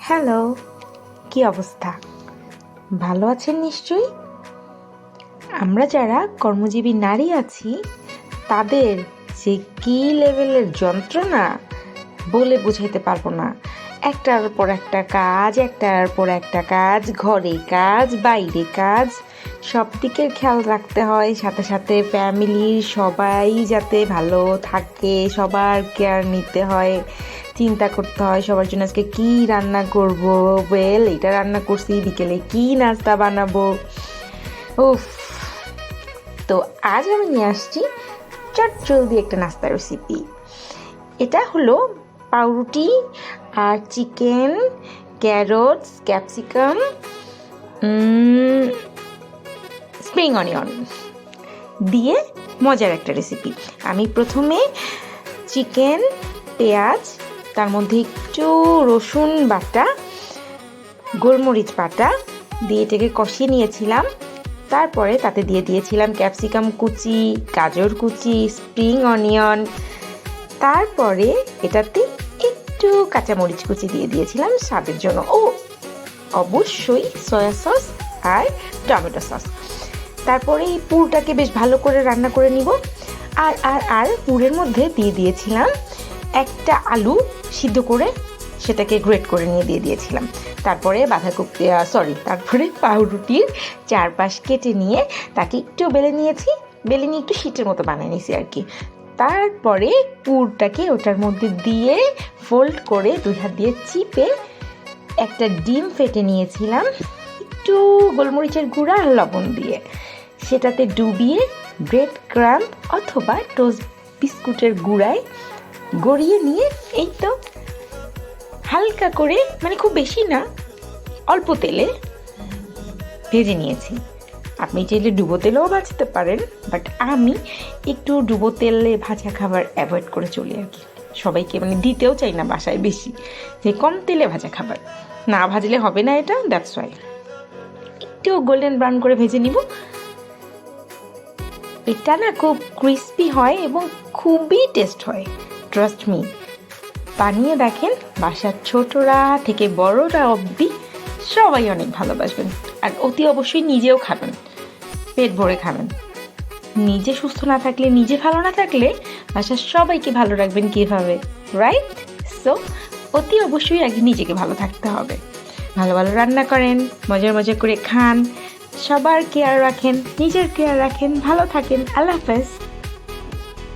Hello, কি অবস্থা? ভালো আছেন নিশ্চয়ই। আমরা যারা কর্মজীবী নারী আছি তাদের যে কী লেভেলের যন্ত্রণা বলে বোঝাইতে পারবো না। একটার পর একটা কাজ, ঘরে কাজ, বাইরে কাজ, সব দিকের খেয়াল রাখতে হয়। সাথে সাথে ফ্যামিলির সবাই যাতে ভালো থাকে, সবার কেয়ার নিতে হয়, চিন্তা করতে হয় সবার জন্য আজকে কী রান্না করব। এটা রান্না করছি, বিকেলে কী নাস্তা বানাবো। উফ! তো আজ আমি নিয়ে আসছি চটজলদি একটা নাস্তার রেসিপি। এটা হলো পাউরুটি আর chicken, carrots, capsicum, spring onion দিয়ে মজার একটা রেসিপি। আমি প্রথমে চিকেন, পেঁয়াজ, তার মধ্যে একটু রসুন বাটা, গোলমরিচ বাটা দিয়ে এটাকে কষিয়ে নিয়েছিলাম। তারপরে তাতে দিয়ে দিয়েছিলাম ক্যাপসিকাম কুচি, গাজর কুচি, স্প্রিং অনিয়ন। তারপরে এটাতে একটু কাঁচামরিচ কুচি দিয়ে দিয়েছিলাম স্বাদের জন্য, ও অবশ্যই সয়া সস আর টমেটো সস। তারপরে এই পুরটাকে বেশ ভালো করে রান্না করে নিব। আর পুরের মধ্যে দিয়ে দিয়েছিলাম একটা আলু সিদ্ধ করে, সেটাকে গ্রেট করে নিয়ে দিয়ে দিয়েছিলাম। তারপরে তারপরে পাউরুটির চারপাশ কেটে নিয়ে তাকে একটু বেলে নিয়ে একটু শীটের মতো বানিয়ে নিয়েছি আর কি। তারপরে পুরটাকে ওটার মধ্যে দিয়ে ফোল্ড করে দুই হাত দিয়ে চিপে একটা ডিম ফেটে নিয়েছিলাম একটু গোলমরিচের গুঁড়া আর লবণ দিয়ে, সেটাতে ডুবিয়ে ব্রেড ক্রাম্ব অথবা টোস্ট বিস্কুটের গুঁড়ায় গড়িয়ে নিয়ে এই তো হালকা করে, মানে খুব বেশি না, অল্প তেলে ভেজে নিয়েছি। আপনি চাইলে ডুবো তেলেও ভাজতে পারেন, বাট আমি একটু ডুবো তেলে ভাজা খাবার অ্যাভয়েড করে চলি আর কি। সবাইকে দিতেও চাই না বাসায় বেশি, যে কম তেলে ভাজা খাবার না ভাজলে হবে না, এটা দ্যাটস ওয়াই একটু গোল্ডেন ব্রাউন করে ভেজে নিব। এটা না খুব ক্রিস্পি হয় এবং খুবই টেস্ট হয়, ট্রাস্ট মি। বানিয়ে দেখেন, বাসার ছোটরা থেকে বড়রা অবধি সবাই অনেক ভালোবাসবেন। আর অতি অবশ্যই নিজেও খাবেন, পেট ভরে খাবেন। নিজে সুস্থ না থাকলে, নিজে ভালো না থাকলে বাসার সবাইকে ভালো রাখবেন কীভাবে, রাইট? সো অতি অবশ্যই আগে নিজেকে ভালো থাকতে হবে। ভালো ভালো রান্না করেন, মজা করে খান, সবার কেয়ার রাখেন, নিজের কেয়ার রাখেন, ভালো থাকেন। আল্লাহ হাফেজ।